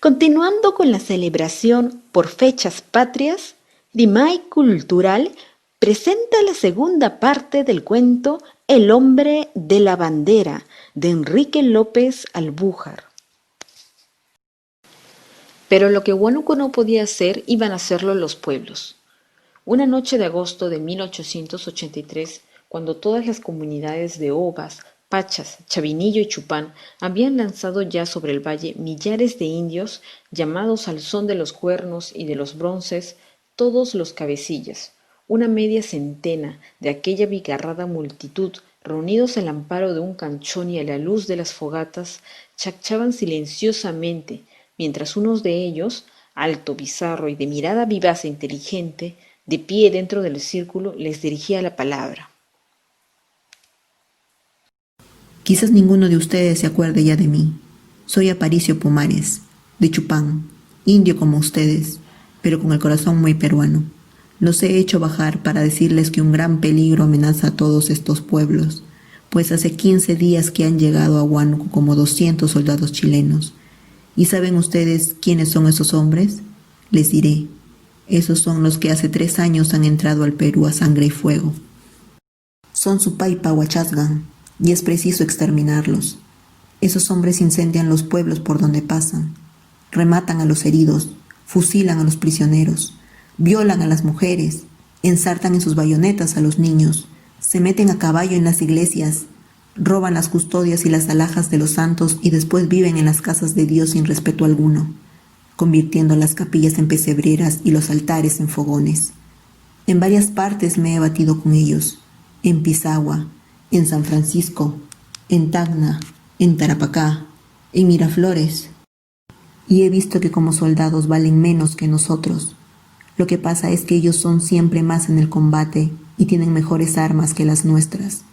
Continuando con la celebración por fechas patrias, Rimay Cultural presenta la segunda parte del cuento El hombre de la bandera, de Enrique López Albújar. Pero lo que Huánuco no podía hacer, iban a hacerlo los pueblos. Una noche de agosto de 1883, cuando todas las comunidades de Ovas, Pachas, Chavinillo y Chupán habían lanzado ya sobre el valle millares de indios, llamados al son de los cuernos y de los bronces, todos los cabecillas, una media centena de aquella bigarrada multitud, reunidos al amparo de un canchón y a la luz de las fogatas, chacchaban silenciosamente, mientras unos de ellos, alto, bizarro y de mirada vivaz e inteligente, de pie dentro del círculo, les dirigía la palabra. Quizás ninguno de ustedes se acuerde ya de mí. Soy Aparicio Pomares, de Chupán, indio como ustedes, pero con el corazón muy peruano. Los he hecho bajar para decirles que un gran peligro amenaza a todos estos pueblos, pues hace 15 días que han llegado a Huánuco como 200 soldados chilenos. ¿Y saben ustedes quiénes son esos hombres? Les diré. Esos son los que hace 3 años han entrado al Perú a sangre y fuego. Son Supaypa Huachazgan, y es preciso exterminarlos. Esos hombres incendian los pueblos por donde pasan, rematan a los heridos, fusilan a los prisioneros, violan a las mujeres, ensartan en sus bayonetas a los niños, se meten a caballo en las iglesias, roban las custodias y las alhajas de los santos y después viven en las casas de Dios sin respeto alguno, convirtiendo las capillas en pesebreras y los altares en fogones. En varias partes me he batido con ellos, en Pisagua, en San Francisco, en Tacna, en Tarapacá, en Miraflores, y he visto que como soldados valen menos que nosotros. Lo que pasa es que ellos son siempre más en el combate y tienen mejores armas que las nuestras.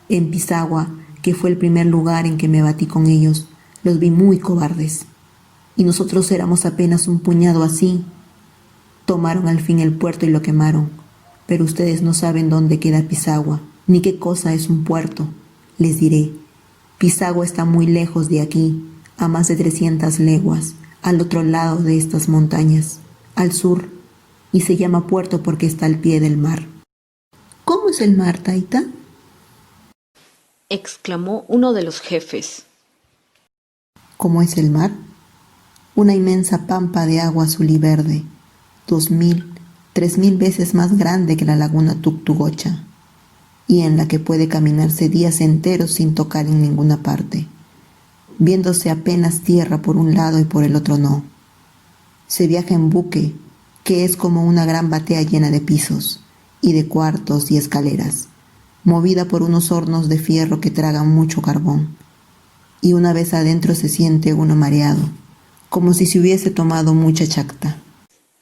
En Pisagua, que fue el primer lugar en que me batí con ellos, los vi muy cobardes. Y nosotros éramos apenas un puñado así. Tomaron al fin el puerto y lo quemaron. Pero ustedes no saben dónde queda Pisagua, ni qué cosa es un puerto. Les diré, Pisagua está muy lejos de aquí, a más de 300 leguas, al otro lado de estas montañas, al sur, y se llama puerto porque está al pie del mar. ¿Cómo es el mar, Taita? Exclamó uno de los jefes. ¿Cómo es el mar? Una inmensa pampa de agua azul y verde, 2000, 3000 veces más grande que la laguna Tuctugocha, y en la que puede caminarse días enteros sin tocar en ninguna parte, viéndose apenas tierra por un lado y por el otro no. Se viaja en buque, que es como una gran batea llena de pisos, y de cuartos y escaleras, movida por unos hornos de fierro que tragan mucho carbón, y una vez adentro se siente uno mareado, como si se hubiese tomado mucha chacta.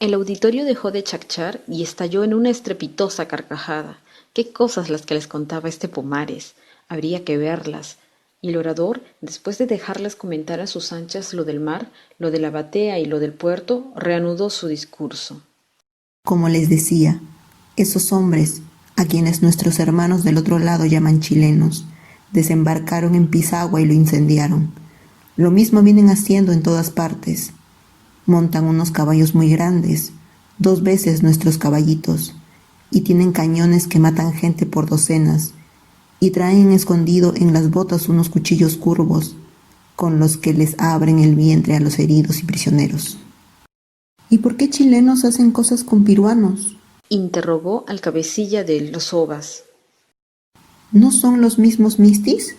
El auditorio dejó de chachar y estalló en una estrepitosa carcajada. Qué cosas las que les contaba este Pomares. Habría que verlas. Y el orador, después de dejarles comentar a sus anchas lo del mar, lo de la batea y lo del puerto, reanudó su discurso. Como les decía, esos hombres, a quienes nuestros hermanos del otro lado llaman chilenos, desembarcaron en Pisagua y lo incendiaron. Lo mismo vienen haciendo en todas partes. Montan unos caballos muy grandes, 2 veces nuestros caballitos, y tienen cañones que matan gente por docenas, y traen escondido en las botas unos cuchillos curvos, con los que les abren el vientre a los heridos y prisioneros. ¿Y por qué chilenos hacen cosas con peruanos? Interrogó al cabecilla de los Ovas. ¿No son los mismos mistis?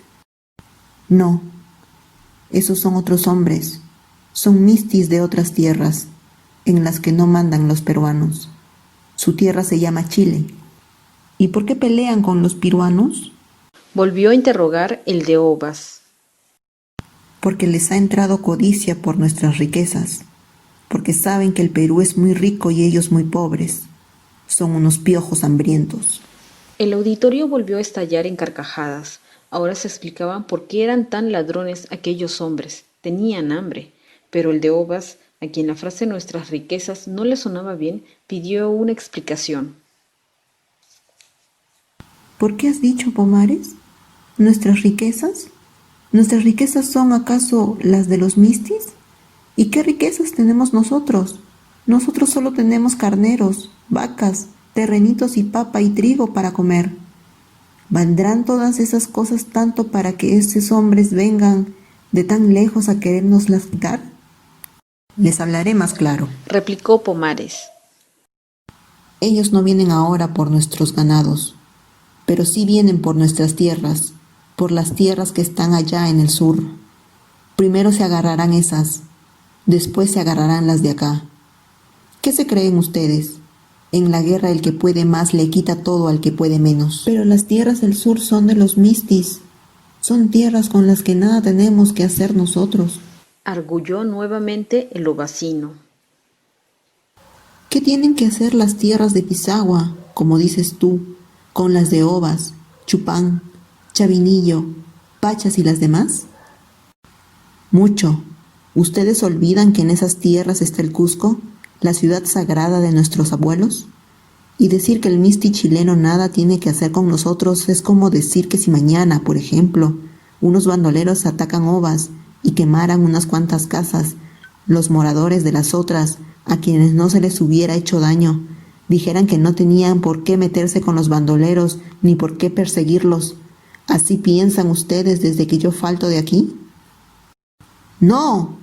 No, esos son otros hombres. Son mistis de otras tierras, en las que no mandan los peruanos. Su tierra se llama Chile. ¿Y por qué pelean con los peruanos? Volvió a interrogar el de Ovas. Porque les ha entrado codicia por nuestras riquezas, porque saben que el Perú es muy rico y ellos muy pobres. Son unos piojos hambrientos. El auditorio volvió a estallar en carcajadas. Ahora se explicaban por qué eran tan ladrones aquellos hombres. Tenían hambre. Pero el de Ovas, a quien la frase nuestras riquezas no le sonaba bien, pidió una explicación. ¿Por qué has dicho, Pomares? ¿Nuestras riquezas? ¿Nuestras riquezas son acaso las de los mistis? ¿Y qué riquezas tenemos nosotros? Nosotros solo tenemos carneros, vacas, terrenitos y papa y trigo para comer. ¿Valdrán todas esas cosas tanto para que estos hombres vengan de tan lejos a querérnoslas quitar? Les hablaré más claro. replicó Pomares. Ellos no vienen ahora por nuestros ganados, pero sí vienen por nuestras tierras, por las tierras que están allá en el sur. Primero se agarrarán esas, después se agarrarán las de acá. ¿Qué se creen ustedes? En la guerra el que puede más le quita todo al que puede menos. Pero las tierras del sur son de los mistis. Son tierras con las que nada tenemos que hacer nosotros. Arguyó nuevamente el ovacino. ¿Qué tienen que hacer las tierras de Pisagua, como dices tú, con las de Ovas, Chupán, Chavinillo, Pachas y las demás? Mucho. ¿Ustedes olvidan que en esas tierras está el Cusco, la ciudad sagrada de nuestros abuelos? Y decir que el misti chileno nada tiene que hacer con nosotros es como decir que si mañana, por ejemplo, unos bandoleros atacan Ovas y quemaran unas cuantas casas, los moradores de las otras, a quienes no se les hubiera hecho daño, dijeran que no tenían por qué meterse con los bandoleros ni por qué perseguirlos. ¿Así piensan ustedes desde que yo falto de aquí? ¡No!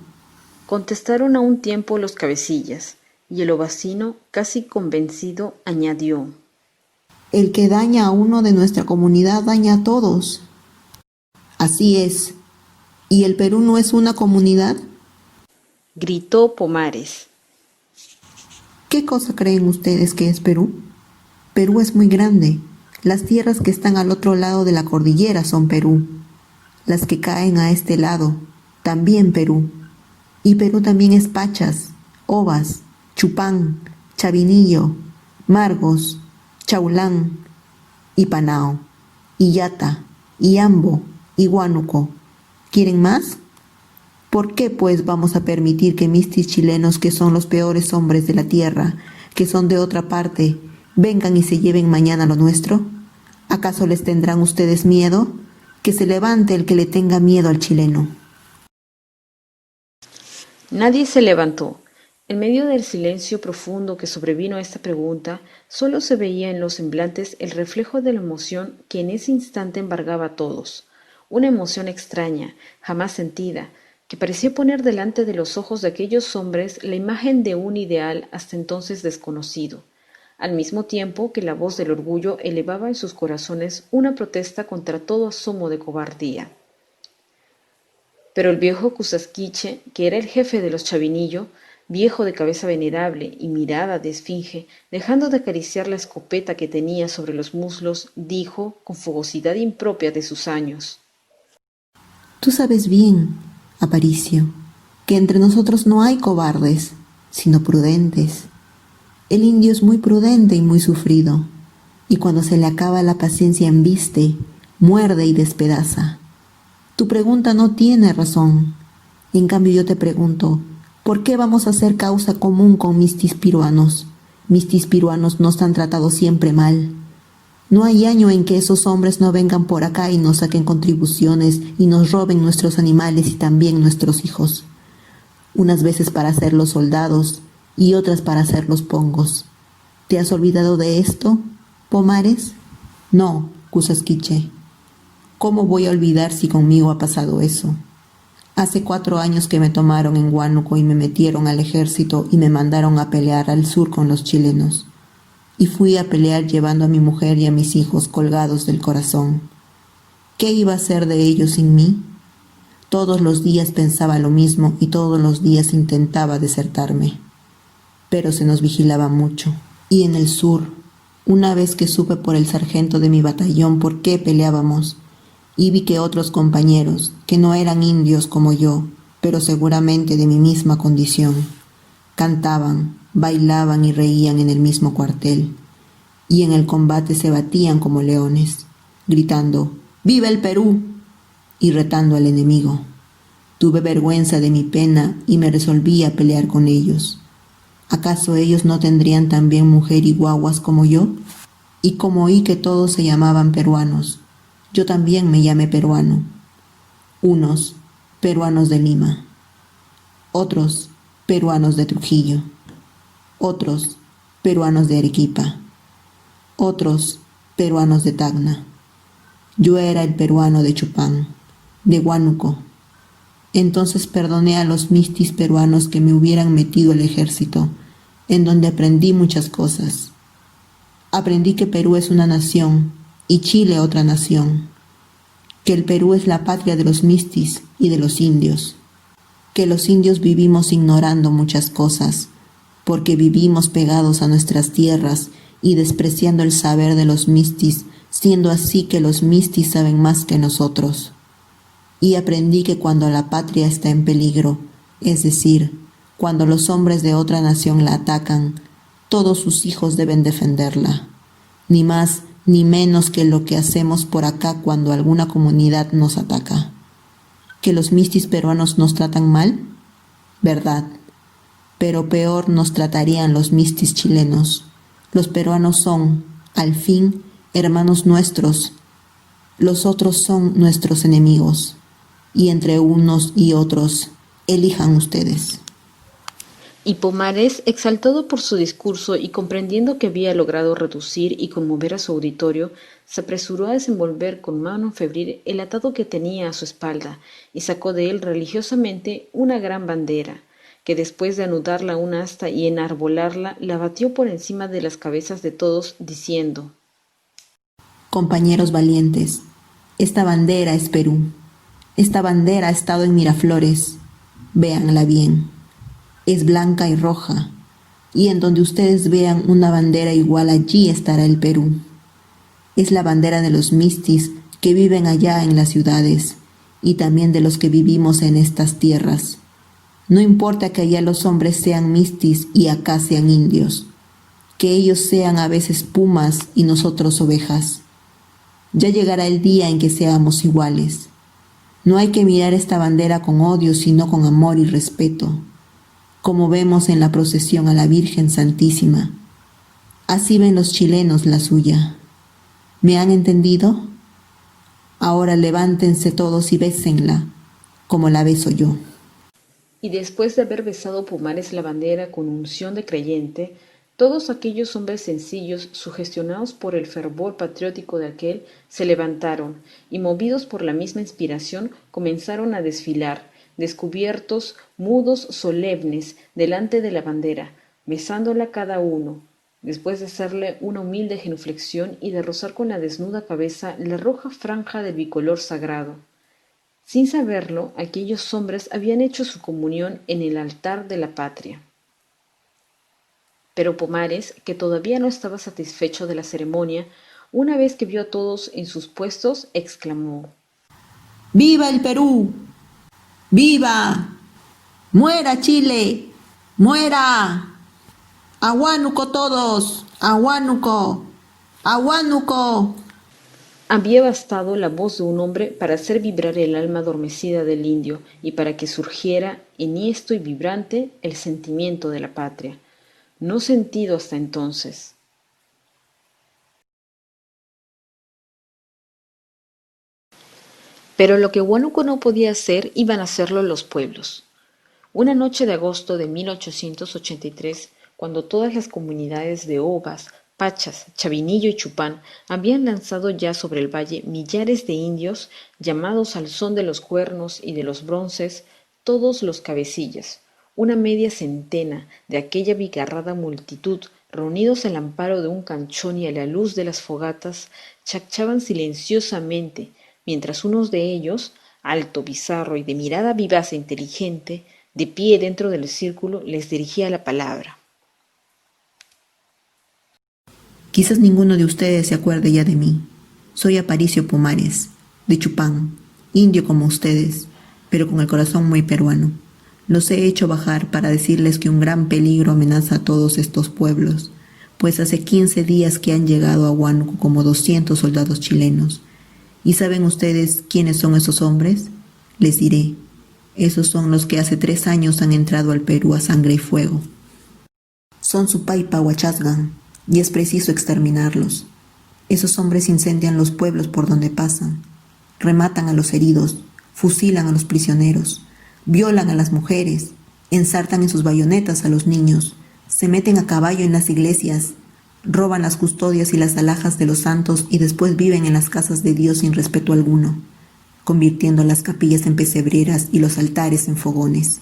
Contestaron a un tiempo los cabecillas, y el ovacino, casi convencido, añadió: El que daña a uno de nuestra comunidad daña a todos. Así es. ¿Y el Perú no es una comunidad? Gritó Pomares. ¿Qué cosa creen ustedes que es Perú? Perú es muy grande. Las tierras que están al otro lado de la cordillera son Perú. Las que caen a este lado, también Perú. Y Perú también es Pachas, Ovas, Chupán, Chavinillo, Margos, Chaulán, y Panao, y Yata, y Ambo, y Huánuco. ¿Quieren más? ¿Por qué, pues, vamos a permitir que mistis chilenos, que son los peores hombres de la tierra, que son de otra parte, vengan y se lleven mañana lo nuestro? ¿Acaso les tendrán ustedes miedo? Que se levante el que le tenga miedo al chileno. Nadie se levantó. En medio del silencio profundo que sobrevino a esta pregunta, solo se veía en los semblantes el reflejo de la emoción que en ese instante embargaba a todos, una emoción extraña, jamás sentida, que parecía poner delante de los ojos de aquellos hombres la imagen de un ideal hasta entonces desconocido, al mismo tiempo que la voz del orgullo elevaba en sus corazones una protesta contra todo asomo de cobardía. Pero el viejo Cusasquiche, que era el jefe de los Chavinillo, viejo de cabeza venerable y mirada de esfinge, dejando de acariciar la escopeta que tenía sobre los muslos, dijo, con fogosidad impropia de sus años: Tú sabes bien, Aparicio, que entre nosotros no hay cobardes, sino prudentes. El indio es muy prudente y muy sufrido, y cuando se le acaba la paciencia embiste, muerde y despedaza. Tu pregunta no tiene razón. En cambio yo te pregunto, ¿por qué vamos a hacer causa común con mistis piruanos? Mistis piruanos nos han tratado siempre mal. No hay año en que esos hombres no vengan por acá y nos saquen contribuciones y nos roben nuestros animales y también nuestros hijos. Unas veces para hacerlos soldados y otras para hacerlos pongos. ¿Te has olvidado de esto, Pomares? No, Cusasquiche. ¿Cómo voy a olvidar si conmigo ha pasado eso? Hace 4 años que me tomaron en Huánuco y me metieron al ejército y me mandaron a pelear al sur con los chilenos. Y fui a pelear llevando a mi mujer y a mis hijos colgados del corazón. ¿Qué iba a hacer de ellos sin mí? Todos los días pensaba lo mismo y todos los días intentaba desertarme. Pero se nos vigilaba mucho. Y en el sur, una vez que supe por el sargento de mi batallón por qué peleábamos, y vi que otros compañeros, que no eran indios como yo, pero seguramente de mi misma condición, cantaban, bailaban y reían en el mismo cuartel, y en el combate se batían como leones, gritando ¡Viva el Perú! Y retando al enemigo. Tuve vergüenza de mi pena y me resolví a pelear con ellos. ¿Acaso ellos no tendrían también mujer y guaguas como yo? Y como oí que todos se llamaban peruanos, yo también me llamé peruano. Unos peruanos de Lima. otros peruanos de Trujillo, otros peruanos de Arequipa, otros peruanos de Tacna. Yo era el peruano de Chupán, de Huánuco. Entonces perdoné a los mistis peruanos que me hubieran metido al ejército, en donde aprendí muchas cosas. Aprendí que Perú es una nación y Chile otra nación, que el Perú es la patria de los mistis y de los indios, que los indios vivimos ignorando muchas cosas, porque vivimos pegados a nuestras tierras y despreciando el saber de los mistis, siendo así que los mistis saben más que nosotros. Y aprendí que cuando la patria está en peligro, es decir, cuando los hombres de otra nación la atacan, todos sus hijos deben defenderla, ni más ni menos que lo que hacemos por acá cuando alguna comunidad nos ataca. ¿Que los mistis peruanos nos tratan mal? Verdad, pero peor nos tratarían los mistis chilenos. Los peruanos son, al fin, hermanos nuestros. Los otros son nuestros enemigos. Y entre unos y otros, elijan ustedes. Y Pomares, exaltado por su discurso y comprendiendo que había logrado reducir y conmover a su auditorio, se apresuró a desenvolver con mano febril el atado que tenía a su espalda y sacó de él religiosamente una gran bandera, que después de anudarla a un asta y enarbolarla, la batió por encima de las cabezas de todos, diciendo: Compañeros valientes, esta bandera es Perú. Esta bandera ha estado en Miraflores. Véanla bien. Es blanca y roja, y en donde ustedes vean una bandera igual, allí estará el Perú. Es la bandera de los mistis que viven allá en las ciudades, y también de los que vivimos en estas tierras. No importa que allá los hombres sean mistis y acá sean indios, que ellos sean a veces pumas y nosotros ovejas. Ya llegará el día en que seamos iguales. No hay que mirar esta bandera con odio, sino con amor y respeto, como vemos en la procesión a la Virgen Santísima. Así ven los chilenos la suya. ¿Me han entendido? Ahora levántense todos y bésenla, como la beso yo. Y después de haber besado Pomares la bandera con unción de creyente, todos aquellos hombres sencillos, sugestionados por el fervor patriótico de aquel, se levantaron, y movidos por la misma inspiración, comenzaron a desfilar, descubiertos, mudos, solemnes, delante de la bandera, besándola cada uno, después de hacerle una humilde genuflexión y de rozar con la desnuda cabeza la roja franja del bicolor sagrado. Sin saberlo, aquellos hombres habían hecho su comunión en el altar de la patria. Pero Pomares, que todavía no estaba satisfecho de la ceremonia, una vez que vio a todos en sus puestos, exclamó: ¡Viva el Perú! ¡Viva! ¡Muera Chile! ¡Muera! ¡A Huánuco todos! ¡A Huánuco! ¡A Huánuco! Había bastado la voz de un hombre para hacer vibrar el alma adormecida del indio y para que surgiera, enhiesto y vibrante, el sentimiento de la patria, no sentido hasta entonces. Pero lo que Huánuco no podía hacer, iban a hacerlo los pueblos. Una noche de agosto de 1883, cuando todas las comunidades de Ovas, Pachas, Chavinillo y Chupán habían lanzado ya sobre el valle millares de indios, llamados al son de los cuernos y de los bronces, todos los cabecillas, una media centena de aquella bigarrada multitud, reunidos al amparo de un canchón y a la luz de las fogatas, chacchaban silenciosamente, mientras unos de ellos, alto, bizarro y de mirada vivaz e inteligente, de pie dentro del círculo, les dirigía la palabra. Quizás ninguno de ustedes se acuerde ya de mí. Soy Aparicio Pomares, de Chupán, indio como ustedes, pero con el corazón muy peruano. Los he hecho bajar para decirles que un gran peligro amenaza a todos estos pueblos, pues hace 15 días que han llegado a Huánuco como 200 soldados chilenos. ¿Y saben ustedes quiénes son esos hombres? Les diré. Esos son los que hace 3 años han entrado al Perú a sangre y fuego. Son Supaypa Huachazgan, y es preciso exterminarlos. Esos hombres incendian los pueblos por donde pasan, rematan a los heridos, fusilan a los prisioneros, violan a las mujeres, ensartan en sus bayonetas a los niños, se meten a caballo en las iglesias, roban las custodias y las alhajas de los santos y después viven en las casas de Dios sin respeto alguno, convirtiendo las capillas en pesebreras y los altares en fogones.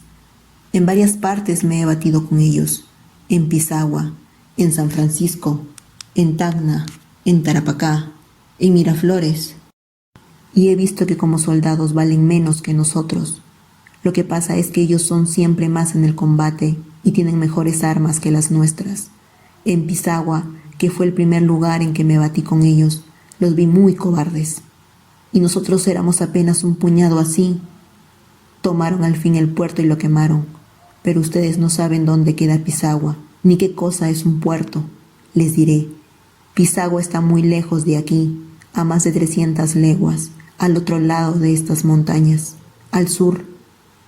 En varias partes me he batido con ellos, en Pisagua, en San Francisco, en Tacna, en Tarapacá, en Miraflores, y he visto que como soldados valen menos que nosotros. Lo que pasa es que ellos son siempre más en el combate y tienen mejores armas que las nuestras. En Pisagua, que fue el primer lugar en que me batí con ellos, los vi muy cobardes. Y nosotros éramos apenas un puñado así. Tomaron al fin el puerto y lo quemaron. Pero ustedes no saben dónde queda Pisagua, ni qué cosa es un puerto. Les diré, Pisagua está muy lejos de aquí, a más de 300 leguas, al otro lado de estas montañas, al sur,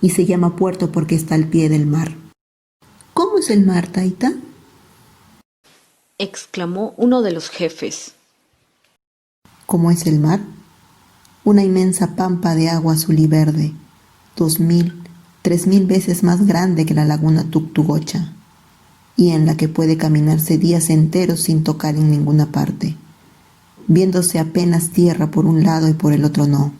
y se llama puerto porque está al pie del mar. ¿Cómo es el mar, Taita? exclamó uno de los jefes. ¿Cómo es el mar? Una inmensa pampa de agua azul y verde, 2000, 3000 veces más grande que la laguna Tuctugocha, y en la que puede caminarse días enteros sin tocar en ninguna parte, viéndose apenas tierra por un lado y por el otro no.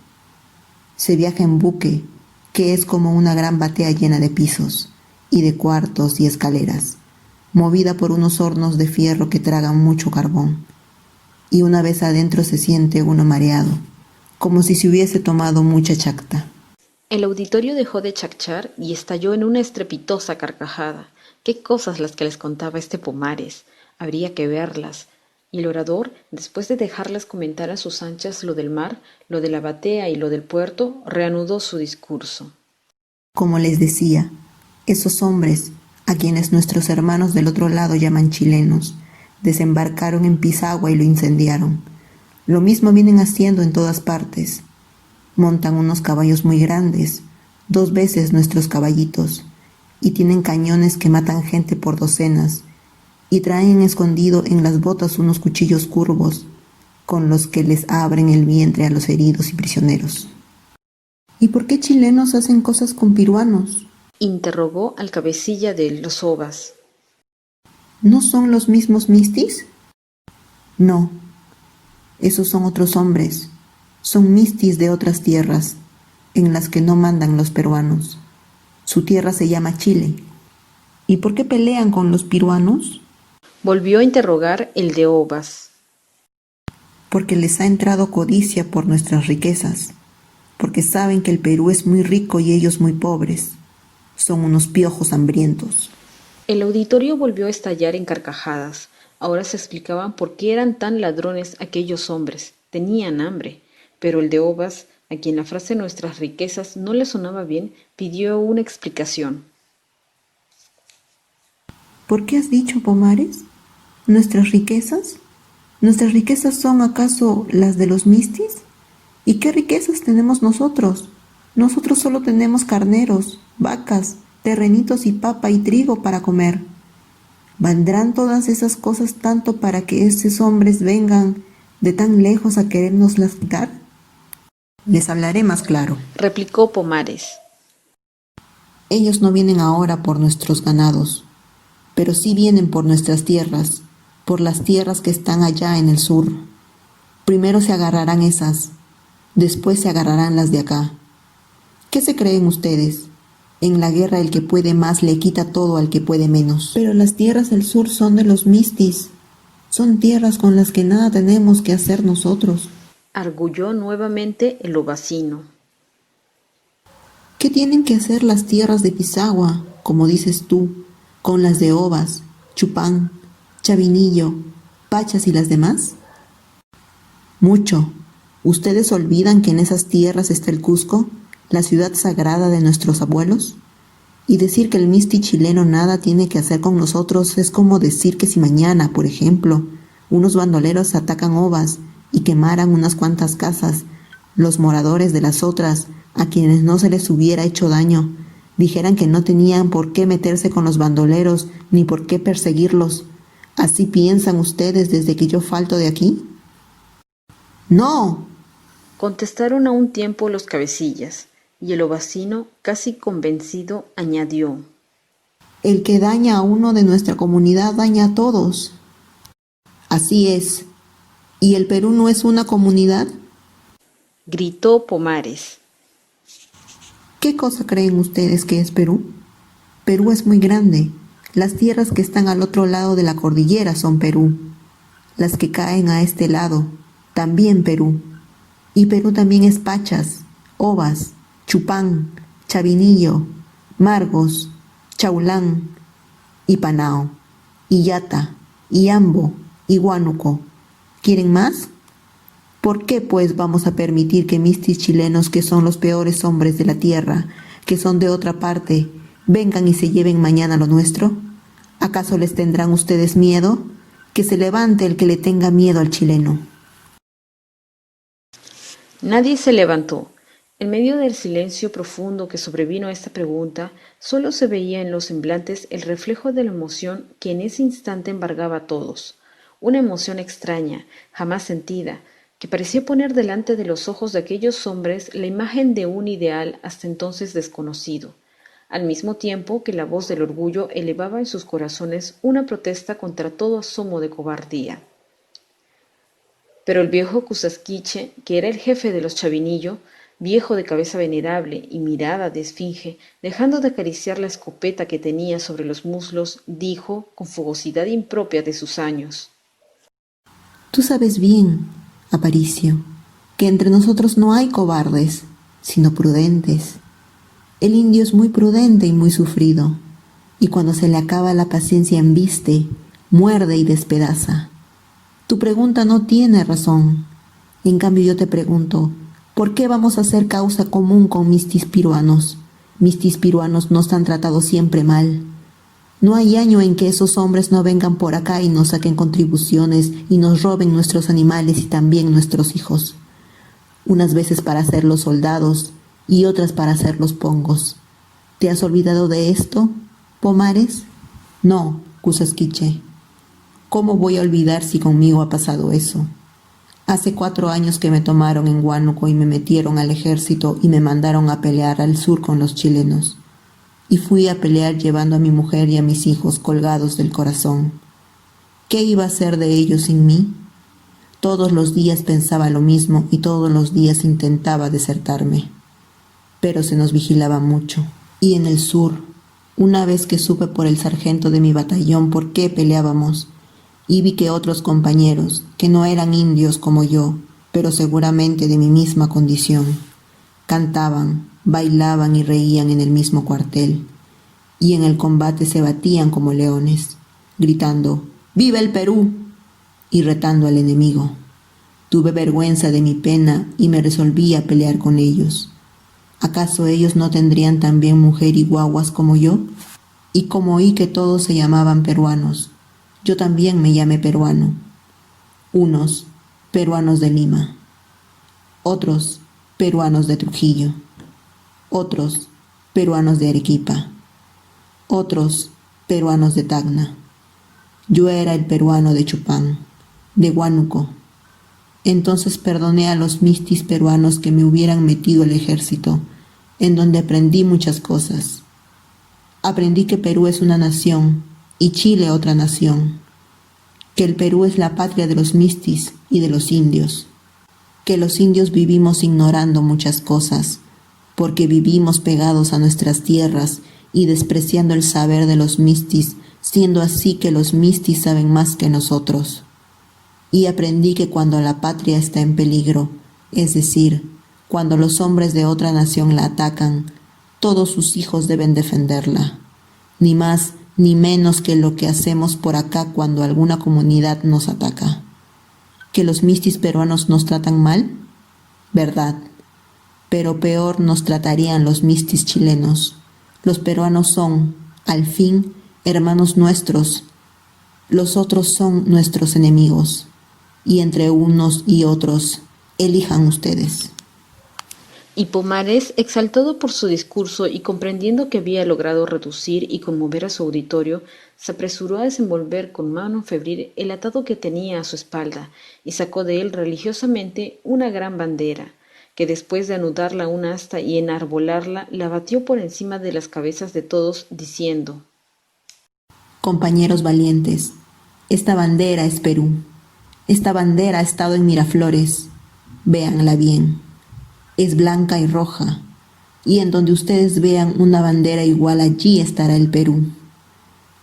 Se viaja en buque, que es como una gran batea llena de pisos, y de cuartos y escaleras, movida por unos hornos de fierro que tragan mucho carbón. Y una vez adentro se siente uno mareado, como si se hubiese tomado mucha chacta. El auditorio dejó de chachar y estalló en una estrepitosa carcajada. Qué cosas las que les contaba este Pomares. Habría que verlas. Y el orador, después de dejarlas comentar a sus anchas lo del mar, lo de la batea y lo del puerto, reanudó su discurso. Como les decía, esos hombres, a quienes nuestros hermanos del otro lado llaman chilenos, desembarcaron en Pisagua y lo incendiaron. Lo mismo vienen haciendo en todas partes. Montan unos caballos muy grandes, 2 veces nuestros caballitos, y tienen cañones que matan gente por docenas, y traen escondido en las botas unos cuchillos curvos, con los que les abren el vientre a los heridos y prisioneros. ¿Y por qué chilenos hacen cosas con peruanos? Interrogó al cabecilla de los ovas. ¿No son los mismos mistis? No, esos son otros hombres. Son mistis de otras tierras, en las que no mandan los peruanos. Su tierra se llama Chile. ¿Y por qué pelean con los peruanos? Volvió a interrogar el de ovas. Porque les ha entrado codicia por nuestras riquezas, porque saben que el Perú es muy rico y ellos muy pobres. Son unos piojos hambrientos. El auditorio volvió a estallar en carcajadas. Ahora se explicaban por qué eran tan ladrones aquellos hombres. Tenían hambre. Pero el de ovas, a quien la frase nuestras riquezas no le sonaba bien, pidió una explicación. ¿Por qué has dicho, Pomares? ¿Nuestras riquezas? ¿Nuestras riquezas son acaso las de los mistis? ¿Y qué riquezas tenemos nosotros? Nosotros solo tenemos carneros, vacas, terrenitos y papa y trigo para comer. ¿Valdrán todas esas cosas tanto para que esos hombres vengan de tan lejos a querérnoslas quitar? Les hablaré más claro. Replicó Pomares. Ellos no vienen ahora por nuestros ganados, pero sí vienen por nuestras tierras, por las tierras que están allá en el sur. Primero se agarrarán esas, después se agarrarán las de acá. ¿Qué se creen ustedes? En la guerra el que puede más le quita todo al que puede menos. Pero las tierras del sur son de los mistis. Son tierras con las que nada tenemos que hacer nosotros. Arguyó nuevamente el ovacino. ¿Qué tienen que hacer las tierras de Pisagua, como dices tú, con las de Ovas, Chupán, Chavinillo, Pachas y las demás? Mucho. ¿Ustedes olvidan que en esas tierras está el Cusco, la ciudad sagrada de nuestros abuelos? Y decir que el misti chileno nada tiene que hacer con nosotros es como decir que si mañana, por ejemplo, unos bandoleros atacan Ovas y quemaran unas cuantas casas, los moradores de las otras, a quienes no se les hubiera hecho daño, dijeran que no tenían por qué meterse con los bandoleros ni por qué perseguirlos. ¿Así piensan ustedes desde que yo falto de aquí? ¡No! Contestaron a un tiempo los cabecillas, y el ovacino, casi convencido, añadió. El que daña a uno de nuestra comunidad daña a todos. Así es. ¿Y el Perú no es una comunidad? Gritó Pomares. ¿Qué cosa creen ustedes que es Perú? Perú es muy grande. Las tierras que están al otro lado de la cordillera son Perú. Las que caen a este lado, también Perú. Y Perú también es Pachas, Ovas, Chupán, Chavinillo, Margos, Chaulán, y Panao, y Yata, y Ambo, y Huánuco. ¿Quieren más? ¿Por qué pues vamos a permitir que mistis chilenos, que son los peores hombres de la tierra, que son de otra parte, vengan y se lleven mañana lo nuestro? ¿Acaso les tendrán ustedes miedo? Que se levante el que le tenga miedo al chileno. Nadie se levantó. En medio del silencio profundo que sobrevino a esta pregunta, solo se veía en los semblantes el reflejo de la emoción que en ese instante embargaba a todos, una emoción extraña, jamás sentida, que parecía poner delante de los ojos de aquellos hombres la imagen de un ideal hasta entonces desconocido, al mismo tiempo que la voz del orgullo elevaba en sus corazones una protesta contra todo asomo de cobardía. Pero el viejo Cusasquiche, que era el jefe de los Chavinillo, viejo de cabeza venerable y mirada de esfinge, dejando de acariciar la escopeta que tenía sobre los muslos, dijo, con fogosidad impropia de sus años: Tú sabes bien, Aparicio, que entre nosotros no hay cobardes, sino prudentes. El indio es muy prudente y muy sufrido, y cuando se le acaba la paciencia embiste, muerde y despedaza. Tu pregunta no tiene razón. En cambio yo te pregunto, ¿por qué vamos a hacer causa común con mistis piruanos? Mistis piruanos nos han tratado siempre mal. No hay año en que esos hombres no vengan por acá y nos saquen contribuciones y nos roben nuestros animales y también nuestros hijos. Unas veces para hacerlos soldados y otras para hacerlos pongos. ¿Te has olvidado de esto, Pomares? No, Cusasquiche. ¿Cómo voy a olvidar si conmigo ha pasado eso? Hace 4 años que me tomaron en Huánuco y me metieron al ejército y me mandaron a pelear al sur con los chilenos. Y fui a pelear llevando a mi mujer y a mis hijos colgados del corazón. ¿Qué iba a hacer de ellos sin mí? Todos los días pensaba lo mismo y todos los días intentaba desertarme. Pero se nos vigilaba mucho. Y en el sur, una vez que supe por el sargento de mi batallón por qué peleábamos, y vi que otros compañeros, que no eran indios como yo, pero seguramente de mi misma condición, cantaban, bailaban y reían en el mismo cuartel, y en el combate se batían como leones, gritando ¡Viva el Perú! Y retando al enemigo. Tuve vergüenza de mi pena y me resolví a pelear con ellos. ¿Acaso ellos no tendrían también mujer y guaguas como yo? Y como oí que todos se llamaban peruanos, yo también me llamé peruano. Unos, peruanos de Lima. Otros, peruanos de Trujillo. Otros, peruanos de Arequipa. Otros, peruanos de Tacna. Yo era el peruano de Chupán, de Huánuco. Entonces perdoné a los mistis peruanos que me hubieran metido al ejército, en donde aprendí muchas cosas. Aprendí que Perú es una nación y Chile otra nación, que el Perú es la patria de los mistis y de los indios, que los indios vivimos ignorando muchas cosas, porque vivimos pegados a nuestras tierras y despreciando el saber de los mistis, siendo así que los mistis saben más que nosotros. Y aprendí que cuando la patria está en peligro, es decir, cuando los hombres de otra nación la atacan, todos sus hijos deben defenderla, ni más ni menos que lo que hacemos por acá cuando alguna comunidad nos ataca. ¿Que los mistis peruanos nos tratan mal? Verdad, pero peor nos tratarían los mistis chilenos. Los peruanos son, al fin, hermanos nuestros, los otros son nuestros enemigos, y entre unos y otros, elijan ustedes. Y Pomares, exaltado por su discurso y comprendiendo que había logrado reducir y conmover a su auditorio, se apresuró a desenvolver con mano febril el atado que tenía a su espalda y sacó de él religiosamente una gran bandera, que después de anudarla a una asta y enarbolarla, la batió por encima de las cabezas de todos, diciendo: Compañeros valientes, esta bandera es Perú. Esta bandera ha estado en Miraflores. Véanla bien. Es blanca y roja. Y en donde ustedes vean una bandera igual, allí estará el Perú.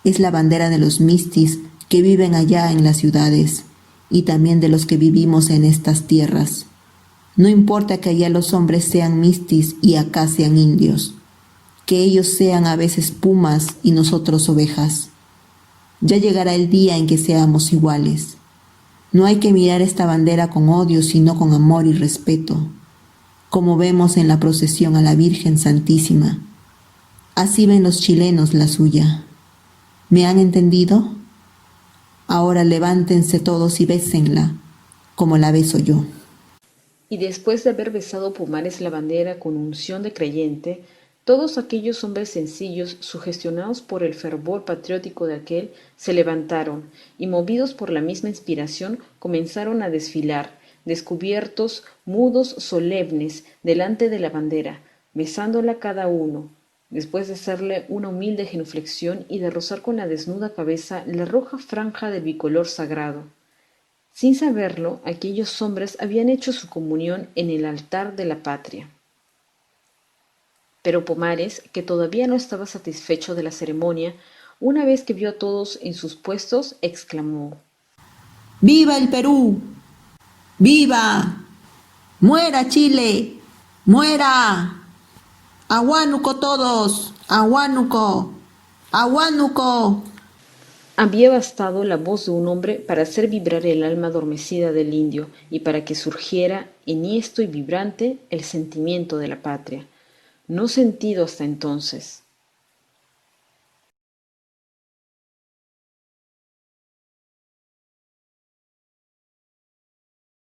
Es la bandera de los mistis que viven allá en las ciudades y también de los que vivimos en estas tierras. No importa que allá los hombres sean mistis y acá sean indios, que ellos sean a veces pumas y nosotros ovejas. Ya llegará el día en que seamos iguales. No hay que mirar esta bandera con odio, sino con amor y respeto, como vemos en la procesión a la Virgen Santísima. Así ven los chilenos la suya. ¿Me han entendido? Ahora levántense todos y bésenla, como la beso yo. Y después de haber besado Pumares la bandera con unción de creyente, todos aquellos hombres sencillos, sugestionados por el fervor patriótico de aquel, se levantaron y, movidos por la misma inspiración, comenzaron a desfilar, descubiertos, mudos, solemnes, delante de la bandera, besándola cada uno, después de hacerle una humilde genuflexión y de rozar con la desnuda cabeza la roja franja del bicolor sagrado. Sin saberlo, aquellos hombres habían hecho su comunión en el altar de la patria. Pero Pomares, que todavía no estaba satisfecho de la ceremonia, una vez que vio a todos en sus puestos, exclamó: ¡Viva el Perú! ¡Viva! ¡Muera Chile! ¡Muera! ¡Aguánuco todos! ¡Aguánuco! ¡Aguánuco! Había bastado la voz de un hombre para hacer vibrar el alma adormecida del indio y para que surgiera, enhiesto y vibrante, el sentimiento de la patria, no sentido hasta entonces.